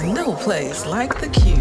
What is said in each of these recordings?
no place like the Q.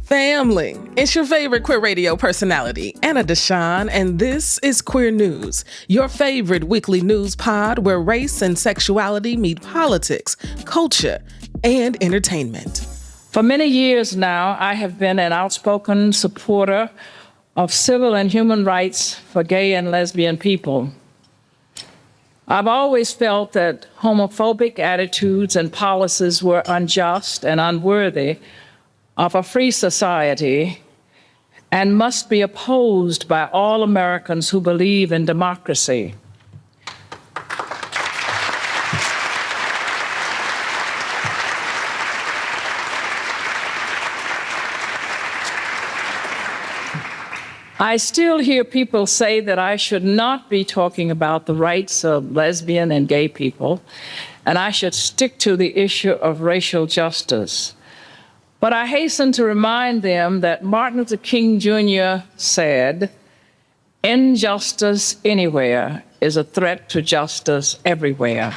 Family, it's your favorite queer radio personality, Anna Deshawn, and this is Queer News, your favorite weekly news pod where race and sexuality meet politics, culture, and entertainment. For many years now, I have been an outspoken supporter of civil and human rights for gay and lesbian people. I've always felt that homophobic attitudes and policies were unjust and unworthy of a free society and must be opposed by all Americans who believe in democracy. I still hear people say that I should not be talking about the rights of lesbian and gay people, and I should stick to the issue of racial justice. But I hasten to remind them that Martin Luther King Jr. said, "Injustice anywhere is a threat to justice everywhere."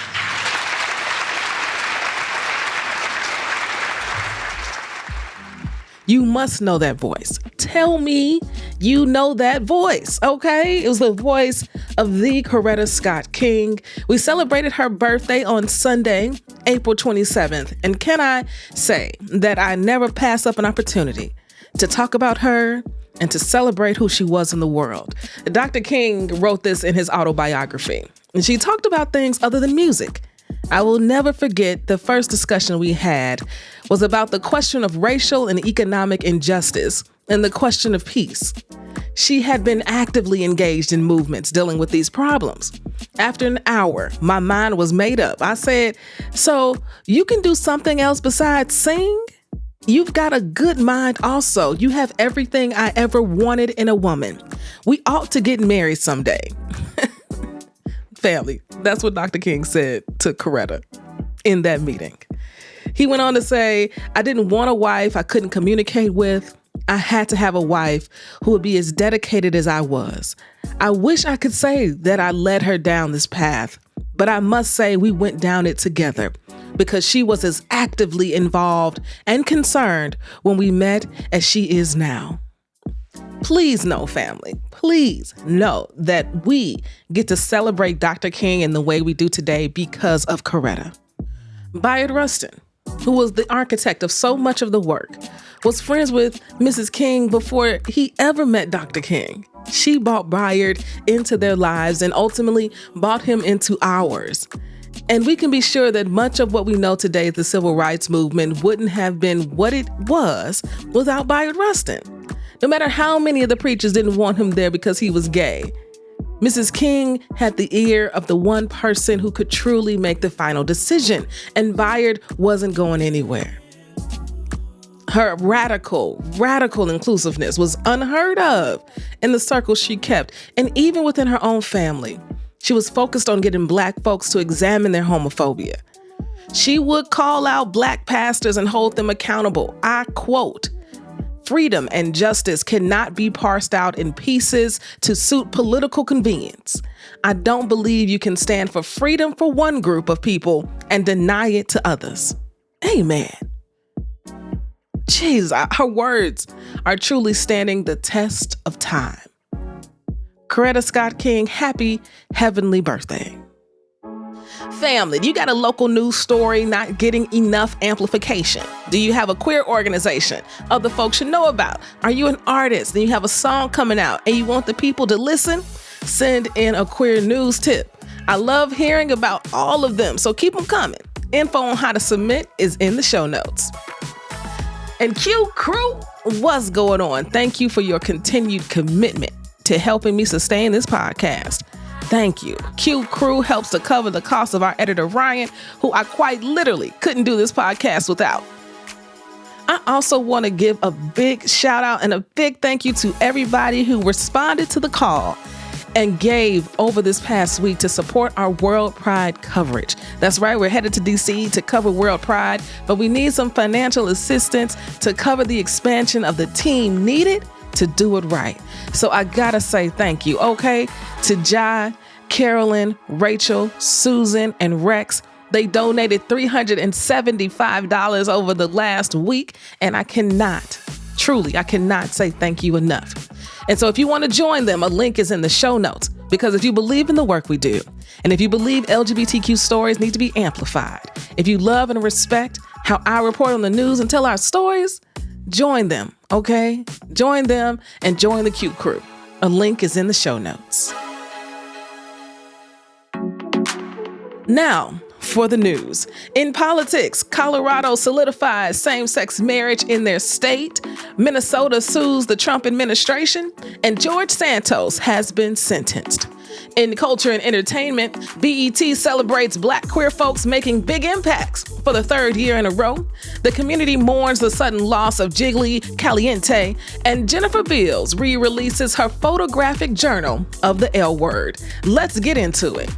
You must know that voice. Tell me you know that voice, okay? It was the voice of the Coretta Scott King. We celebrated her birthday on Sunday, April 27th. And can I say that I never pass up an opportunity to talk about her and to celebrate who she was in the world. Dr. King wrote this in his autobiography, and she talked about things other than music. I will never forget the first discussion we had was about the question of racial and economic injustice and the question of peace. She had been actively engaged in movements dealing with these problems. After an hour, my mind was made up. I said, "So you can do something else besides sing? You've got a good mind also. You have everything I ever wanted in a woman. We ought to get married someday." Family, that's what Dr. King said to Coretta in that meeting. He went on to say, "I didn't want a wife I couldn't communicate with. I had to have a wife who would be as dedicated as I was. I wish I could say that I led her down this path, but I must say we went down it together because she was as actively involved and concerned when we met as she is now." Please know, family, please know that we get to celebrate Dr. King in the way we do today because of Coretta. Bayard Rustin, who was the architect of so much of the work, was friends with Mrs. King before he ever met Dr. King. She brought Bayard into their lives and ultimately brought him into ours. And we can be sure that much of what we know today as the civil rights movement wouldn't have been what it was without Bayard Rustin. No matter how many of the preachers didn't want him there because he was gay, Mrs. King had the ear of the one person who could truly make the final decision, and Bayard wasn't going anywhere. Her radical inclusiveness was unheard of in the circles she kept, and even within her own family. She was focused on getting Black folks to examine their homophobia. She would call out Black pastors and hold them accountable. I quote, "Freedom and justice cannot be parsed out in pieces to suit political convenience. I don't believe you can stand for freedom for one group of people and deny it to others." Amen. Jeez, her words are truly standing the test of time. Coretta Scott King, happy heavenly birthday. Family, you got a local news story not getting enough amplification? Do you have a queer organization other folks should know about? Are you an artist and you have a song coming out and you want the people to listen? Send in a queer news tip. I love hearing about all of them, so keep them coming. Info on how to submit is in the show notes. And QCrew, what's going on? Thank you for your continued commitment to helping me sustain this podcast. Thank you. QCrew helps to cover the cost of our editor, Ryan, who I quite literally couldn't do this podcast without. I also want to give a big shout out and a big thank you to everybody who responded to the call and gave over this past week to support our World Pride coverage. That's right, we're headed to DC to cover World Pride, but we need some financial assistance to cover the expansion of the team needed to do it right. So I gotta say thank you, okay, to Jai, Carolyn, Rachel, Susan, and Rex. They donated $375 over the last week, and I cannot say thank you enough. And so if you want to join them, a link is in the show notes, because if you believe in the work we do, and if you believe LGBTQ stories need to be amplified, if you love and respect how I report on the news and tell our stories, join them, okay? Join them and join the QCrew. A link is in the show notes. Now, for the news. In politics, Colorado solidifies same-sex marriage in their state. Minnesota sues the Trump administration, and George Santos has been sentenced. In culture and entertainment, BET celebrates Black queer folks making big impacts for the third year in a row. The community mourns the sudden loss of Jiggly Caliente, and Jennifer Beals re-releases her photographic journal of the L word. Let's get into it.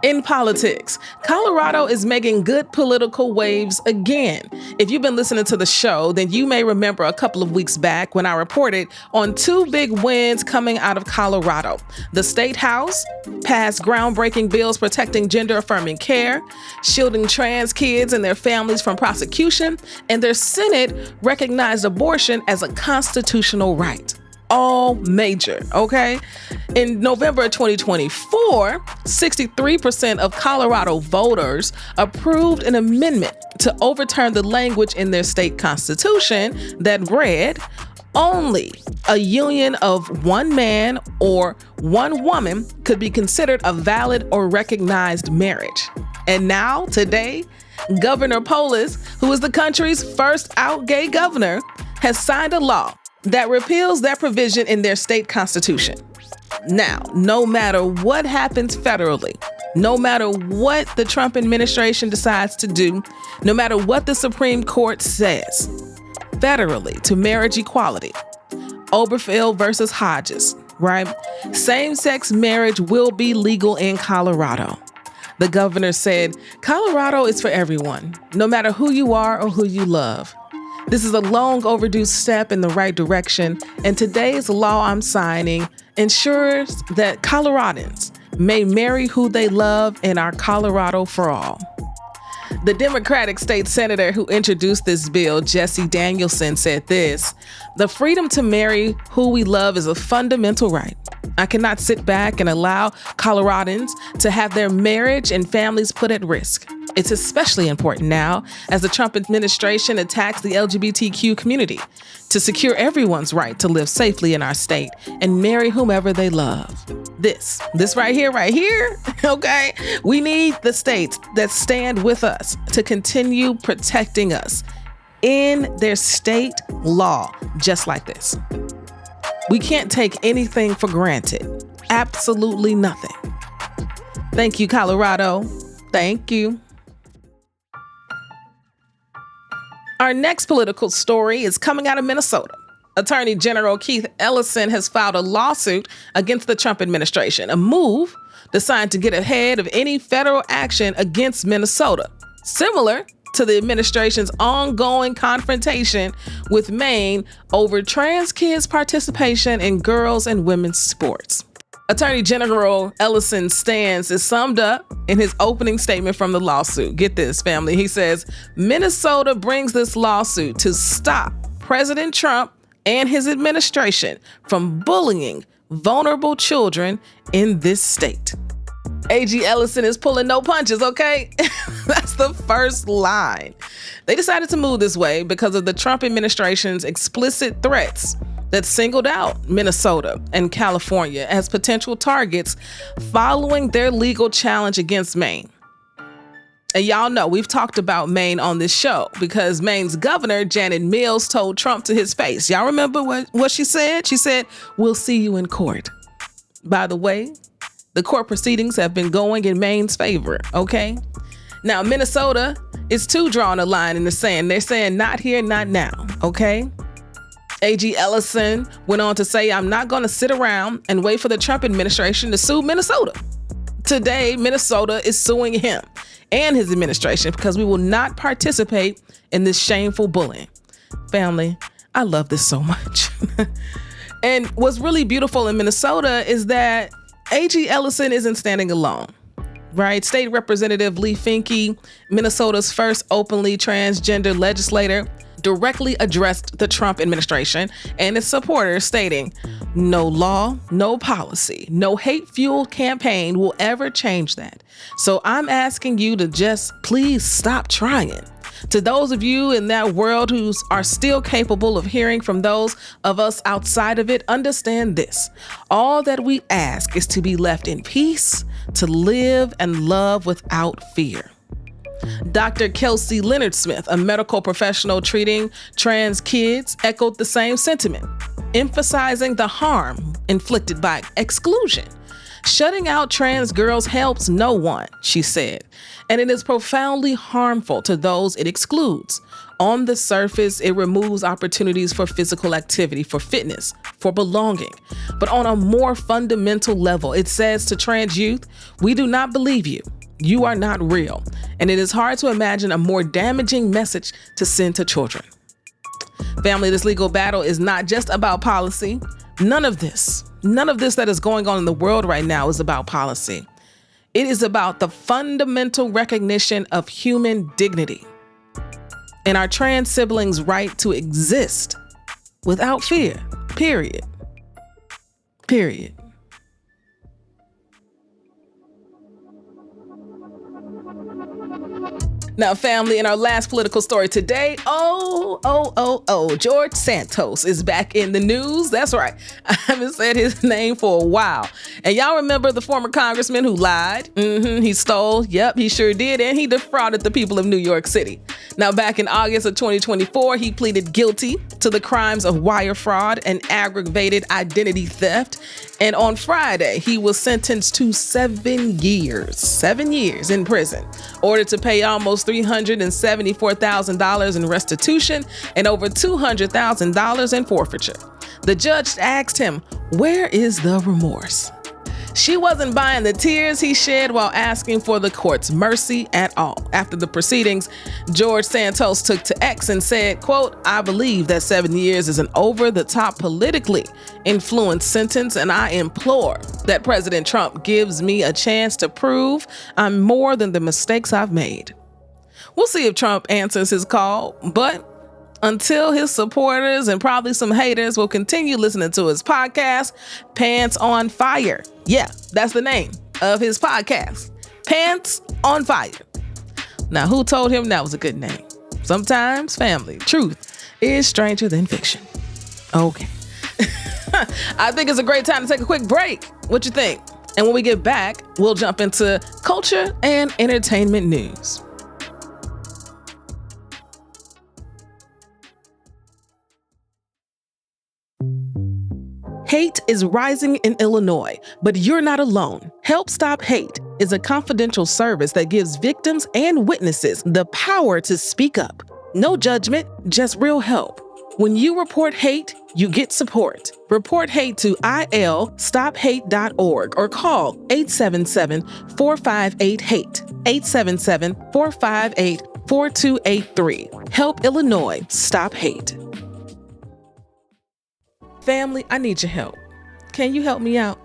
In politics, Colorado is making good political waves again. If you've been listening to the show, then you may remember a couple of weeks back when I reported on two big wins coming out of Colorado. The State House passed groundbreaking bills protecting gender-affirming care, shielding trans kids and their families from prosecution, and their Senate recognized abortion as a constitutional right. All major, okay? In November of 2024, 63% of Colorado voters approved an amendment to overturn the language in their state constitution that read, only a union of one man or one woman could be considered a valid or recognized marriage. And now, today, Governor Polis, who is the country's first out gay governor, has signed a law that repeals that provision in their state constitution. Now, no matter what happens federally, no matter what the Trump administration decides to do, no matter what the Supreme Court says, federally to marriage equality, Obergefell versus Hodges, right? Same-sex marriage will be legal in Colorado. The governor said, Colorado is for everyone, no matter who you are or who you love. This is a long overdue step in the right direction, and today's law I'm signing ensures that Coloradans may marry who they love in our Colorado for all. The Democratic state senator who introduced this bill, Jesse Danielson, said this: "The freedom to marry who we love is a fundamental right. I cannot sit back and allow Coloradans to have their marriage and families put at risk. It's especially important now as the Trump administration attacks the LGBTQ community to secure everyone's right to live safely in our state and marry whomever they love." This right here, okay? We need the states that stand with us to continue protecting us in their state law, just like this. We can't take anything for granted. Absolutely nothing. Thank you, Colorado. Thank you. Our next political story is coming out of Minnesota. Attorney General Keith Ellison has filed a lawsuit against the Trump administration, a move designed to get ahead of any federal action against Minnesota, similar to the administration's ongoing confrontation with Maine over trans kids' participation in girls' and women's sports. Attorney General Ellison's stance is summed up in his opening statement from the lawsuit. Get this, family. He says, Minnesota brings this lawsuit to stop President Trump and his administration from bullying vulnerable children in this state. AG Ellison is pulling no punches, okay? That's the first line. They decided to move this way because of the Trump administration's explicit threats that singled out Minnesota and California as potential targets following their legal challenge against Maine. And y'all know we've talked about Maine on this show because Maine's governor, Janet Mills, told Trump to his face. Y'all remember what she said? She said, "We'll see you in court." By the way, the court proceedings have been going in Maine's favor, okay? Now, Minnesota is too drawing a line in the sand. They're saying not here, not now, okay? A.G. Ellison went on to say, I'm not going to sit around and wait for the Trump administration to sue Minnesota. Today, Minnesota is suing him and his administration because we will not participate in this shameful bullying. Family, I love this so much. And what's really beautiful in Minnesota is that A.G. Ellison isn't standing alone, right? State Representative Lee Finke, Minnesota's first openly transgender legislator, directly addressed the Trump administration and its supporters, stating, no law, no policy, no hate-fueled campaign will ever change that. So I'm asking you to just please stop trying. To those of you in that world who are still capable of hearing from those of us outside of it, understand this. All that we ask is to be left in peace, to live and love without fear. Dr. Kelsey Leonard Smith, a medical professional treating trans kids, echoed the same sentiment, emphasizing the harm inflicted by exclusion. Shutting out trans girls helps no one, she said, and it is profoundly harmful to those it excludes. On the surface, it removes opportunities for physical activity, for fitness, for belonging. But on a more fundamental level, it says to trans youth, we do not believe you. You are not real. And it is hard to imagine a more damaging message to send to children. Family, this legal battle is not just about policy. None of this that is going on in the world right now is about policy. It is about the fundamental recognition of human dignity and our trans siblings' right to exist without fear, period. Period. Now, family, in our last political story today, George Santos is back in the news. That's right. I haven't said his name for a while. And y'all remember the former congressman who lied? He stole. Yep, he sure did. And he defrauded the people of New York City. Now, back in August of 2024, he pleaded guilty to the crimes of wire fraud and aggravated identity theft. And on Friday, he was sentenced to 7 years in prison, ordered to pay almost $374,000 in restitution and over $200,000 in forfeiture. The judge asked him, where is the remorse? She wasn't buying the tears he shed while asking for the court's mercy at all. After the proceedings, George Santos took to X and said, quote, I believe that 7 years is an over-the-top politically influenced sentence, and I implore that President Trump gives me a chance to prove I'm more than the mistakes I've made. We'll see if Trump answers his call, but until his supporters and probably some haters will continue listening to his podcast, Pants on Fire. Yeah, that's the name of his podcast, Pants on Fire. Now, who told him that was a good name? Sometimes, family, truth is stranger than fiction. Okay. I think it's a great time to take a quick break. What you think? And when we get back, we'll jump into culture and entertainment news. Hate is rising in Illinois, but you're not alone. Help Stop Hate is a confidential service that gives victims and witnesses the power to speak up. No judgment, just real help. When you report hate, you get support. Report hate to ilstophate.org or call 877-458-HATE, 877-458-4283. Help Illinois Stop Hate. Family, I need your help. Can you help me out?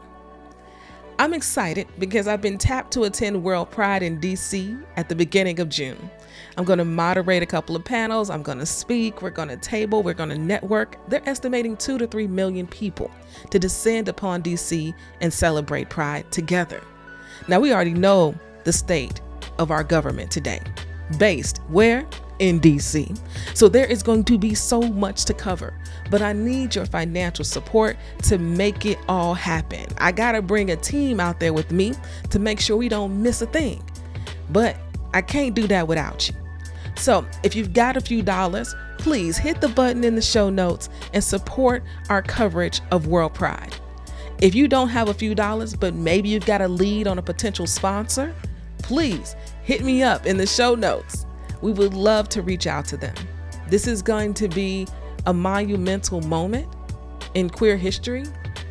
I'm excited because I've been tapped to attend World Pride in DC at the beginning of June. I'm going to moderate a couple of panels. I'm going to speak. We're going to table. We're going to network. They're estimating 2 to 3 million people to descend upon DC and celebrate Pride together. Now, we already know the state of our government today. Based where? In DC. So there is going to be so much to cover, but I need your financial support to make it all happen. I got to bring a team out there with me to make sure we don't miss a thing, but I can't do that without you. So if you've got a few dollars, please hit the button in the show notes and support our coverage of World Pride. If you don't have a few dollars, but maybe you've got a lead on a potential sponsor, please hit me up in the show notes. We would love to reach out to them. This is going to be a monumental moment in queer history,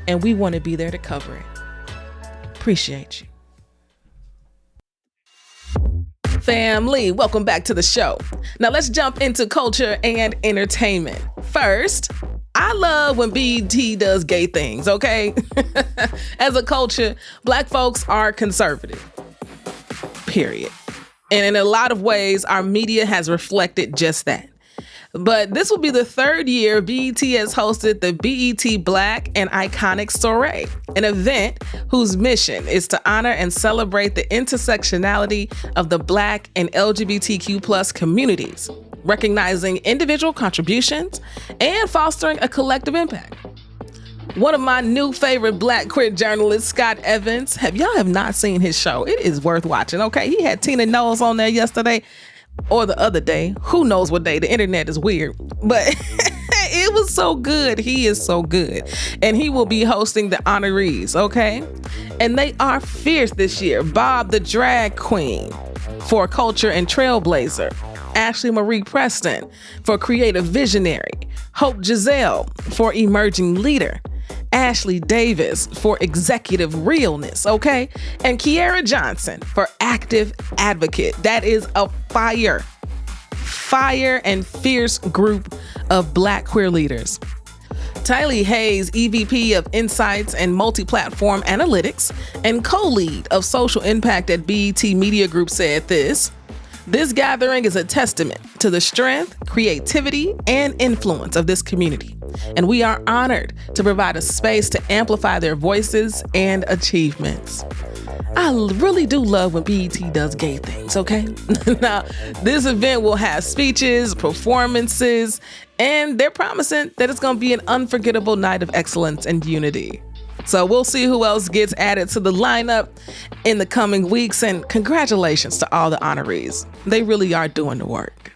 and we want to be there to cover it. Appreciate you. Family, welcome back to the show. Now let's jump into culture and entertainment. First, I love when BET does gay things, okay? As a culture, Black folks are conservative, period. And in a lot of ways, our media has reflected just that. But this will be the third year BET has hosted the BET Black and Iconic Soirée, an event whose mission is to honor and celebrate the intersectionality of the Black and LGBTQ plus communities, recognizing individual contributions and fostering a collective impact. One of my new favorite Black queer journalists, Scott Evans, y'all have not seen his show. It is worth watching, okay? He had Tina Knowles on there yesterday. Or the other day, who knows what day, the internet is weird, but it was so good. He is so good. And he will be hosting the honorees, okay? And they are fierce this year. Bob the Drag Queen for Culture and Trailblazer. Ashley Marie Preston for Creative Visionary. Hope Giselle for Emerging Leader. Ashley Davis for Executive Realness, okay? And Kiara Johnson for Active Advocate. That is a fire and fierce group of Black queer leaders. Tylee Hayes, EVP of Insights and Multi-Platform Analytics and co-lead of Social Impact at BET Media Group, said this: "This gathering is a testament to the strength, creativity, and influence of this community, and we are honored to provide a space to amplify their voices and achievements." I really do love when BET does gay things, okay? Now, this event will have speeches, performances, and they're promising that it's going to be an unforgettable night of excellence and unity. So we'll see who else gets added to the lineup in the coming weeks, and congratulations to all the honorees. They really are doing the work.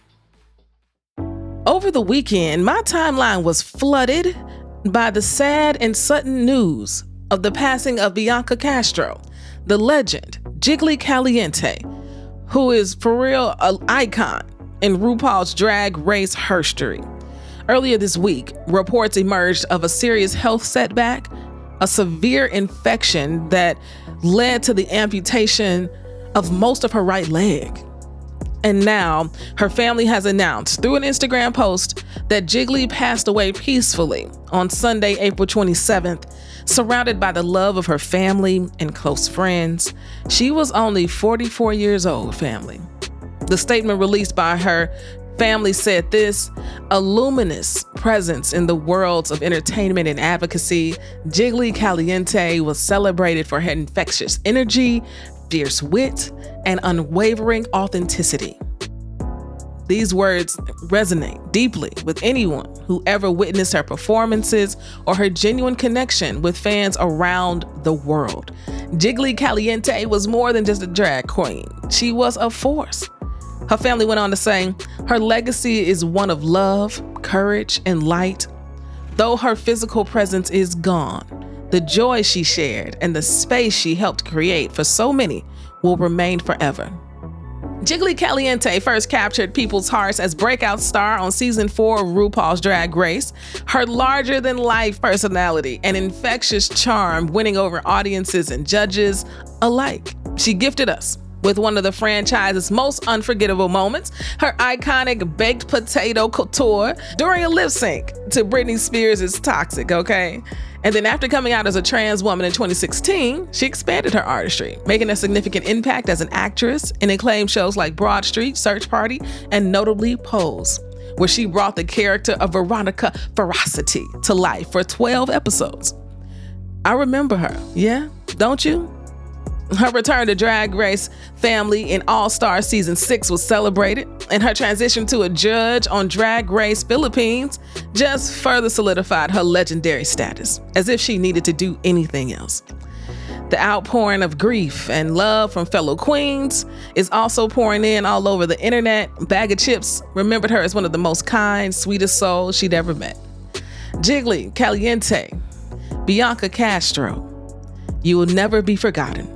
Over the weekend, my timeline was flooded by the sad and sudden news of the passing of Bianca Castro, the legend, Jiggly Caliente, who is for real an icon in RuPaul's Drag Race history. Earlier this week, reports emerged of a serious health setback, a severe infection that led to the amputation of most of her right leg. And now her family has announced through an Instagram post that Jiggly passed away peacefully on Sunday, April 27th, surrounded by the love of her family and close friends. She was only 44 years old, family. The statement released by her family said this: "A luminous presence in the worlds of entertainment and advocacy, Jiggly Caliente was celebrated for her infectious energy, fierce wit, and unwavering authenticity." These words resonate deeply with anyone who ever witnessed her performances or her genuine connection with fans around the world. Jiggly Caliente was more than just a drag queen. She was a force. Her family went on to say, "Her legacy is one of love, courage, and light. Though her physical presence is gone, the joy she shared and the space she helped create for so many will remain forever." Jiggly Caliente first captured people's hearts as breakout star on season 4 of RuPaul's Drag Race. Her larger-than-life personality and infectious charm winning over audiences and judges alike. She gifted us with one of the franchise's most unforgettable moments, her iconic baked potato couture during a lip sync to Britney Spears' Toxic, okay? And then after coming out as a trans woman in 2016, she expanded her artistry, making a significant impact as an actress in acclaimed shows like Broad Street, Search Party, and notably Pose, where she brought the character of Veronica Ferocity to life for 12 episodes. I remember her, yeah? Don't you? Her return to Drag Race family in All-Star Season 6 was celebrated, and her transition to a judge on Drag Race Philippines just further solidified her legendary status, as if she needed to do anything else. The outpouring of grief and love from fellow queens is also pouring in all over the internet. Bag of Chips remembered her as one of the most kind, sweetest souls she'd ever met. Jiggly Caliente, Bianca Castro, you will never be forgotten.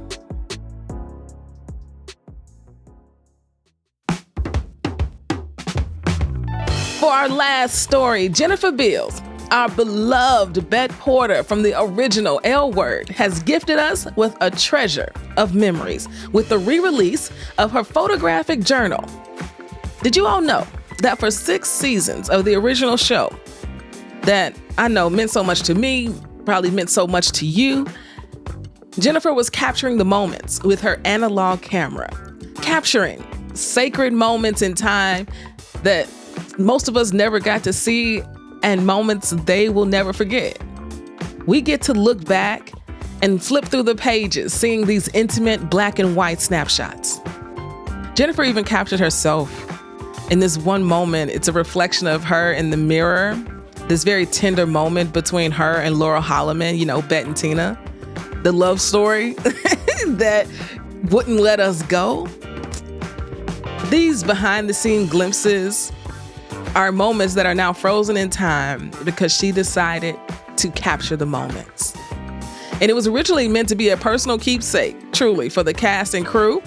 For our last story, Jennifer Beals, our beloved Bet Porter from the original L Word, has gifted us with a treasure of memories with the re-release of her photographic journal. Did you all know that for 6 seasons of the original show that I know meant so much to me, probably meant so much to you, Jennifer was capturing the moments with her analog camera, capturing sacred moments in time that most of us never got to see and moments they will never forget. We get to look back and flip through the pages, seeing these intimate black and white snapshots. Jennifer even captured herself in this one moment. It's a reflection of her in the mirror, this very tender moment between her and Laurel Holloman, Bet and Tina, the love story that wouldn't let us go. These behind-the-scenes glimpses are moments that are now frozen in time because she decided to capture the moments. And it was originally meant to be a personal keepsake, truly, for the cast and crew.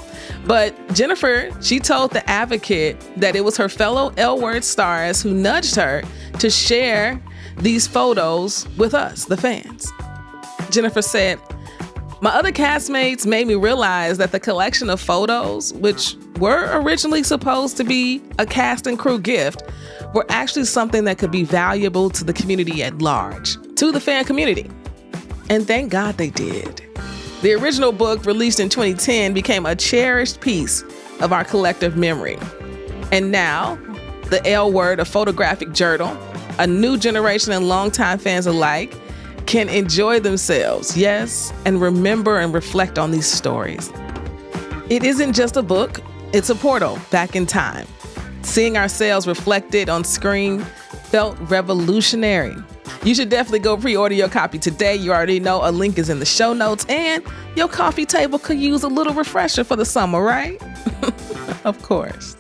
But Jennifer, she told The Advocate that it was her fellow L Word stars who nudged her to share these photos with us, the fans. Jennifer said, "My other castmates made me realize that the collection of photos, which were originally supposed to be a cast and crew gift, were actually something that could be valuable to the community at large, to the fan community." And thank God they did. The original book, released in 2010, became a cherished piece of our collective memory. And now, the L Word, a photographic journal, a new generation and longtime fans alike can enjoy themselves, yes, and remember and reflect on these stories. It isn't just a book, it's a portal back in time. Seeing ourselves reflected on screen felt revolutionary. You should definitely go pre-order your copy today. You already know a link is in the show notes, and your coffee table could use a little refresher for the summer, right? Of course.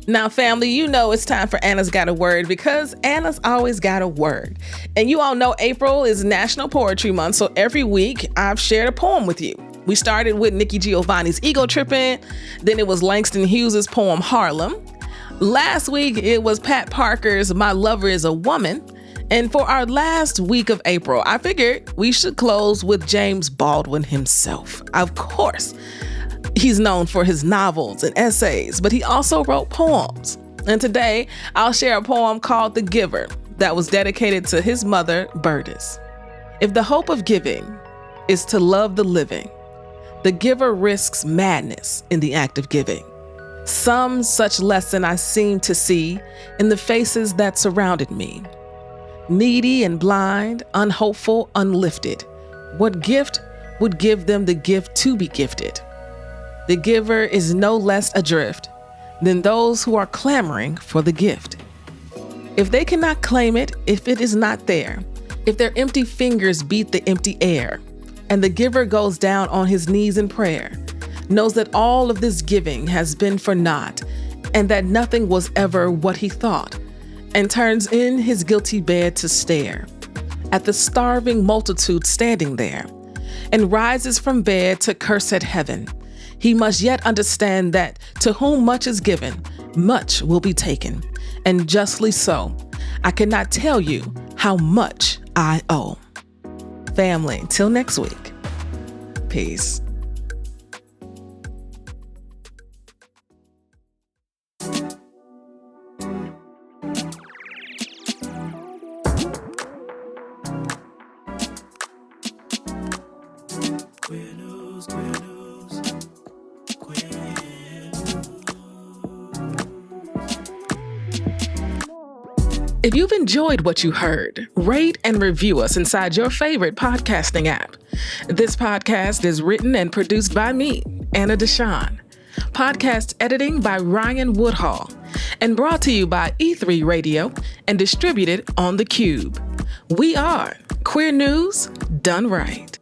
Now, family, you know it's time for Anna's Got a Word, because Anna's always got a word. And you all know April is National Poetry Month, so every week I've shared a poem with you. We started with Nikki Giovanni's Ego Trippin', then it was Langston Hughes's poem Harlem. Last week it was Pat Parker's My Lover is a Woman. And for our last week of April, I figured we should close with James Baldwin himself. Of course, he's known for his novels and essays, but he also wrote poems. And today I'll share a poem called The Giver that was dedicated to his mother, Bertis. If the hope of giving is to love the living, the giver risks madness in the act of giving. Some such lesson I seemed to see in the faces that surrounded me. Needy and blind, unhopeful, unlifted. What gift would give them the gift to be gifted? The giver is no less adrift than those who are clamoring for the gift. If they cannot claim it, if it is not there, if their empty fingers beat the empty air, and the giver goes down on his knees in prayer, knows that all of this giving has been for naught, and that nothing was ever what he thought, and turns in his guilty bed to stare at the starving multitude standing there, and rises from bed to curse at heaven, he must yet understand that to whom much is given, much will be taken, and justly so. I cannot tell you how much I owe. Family, till next week. Peace. If you've enjoyed what you heard, rate and review us inside your favorite podcasting app. This podcast is written and produced by me, Anna Deshawn. Podcast editing by Ryan Woodhall, and brought to you by E3 Radio and distributed on The Cube. We are Queer News Done Right.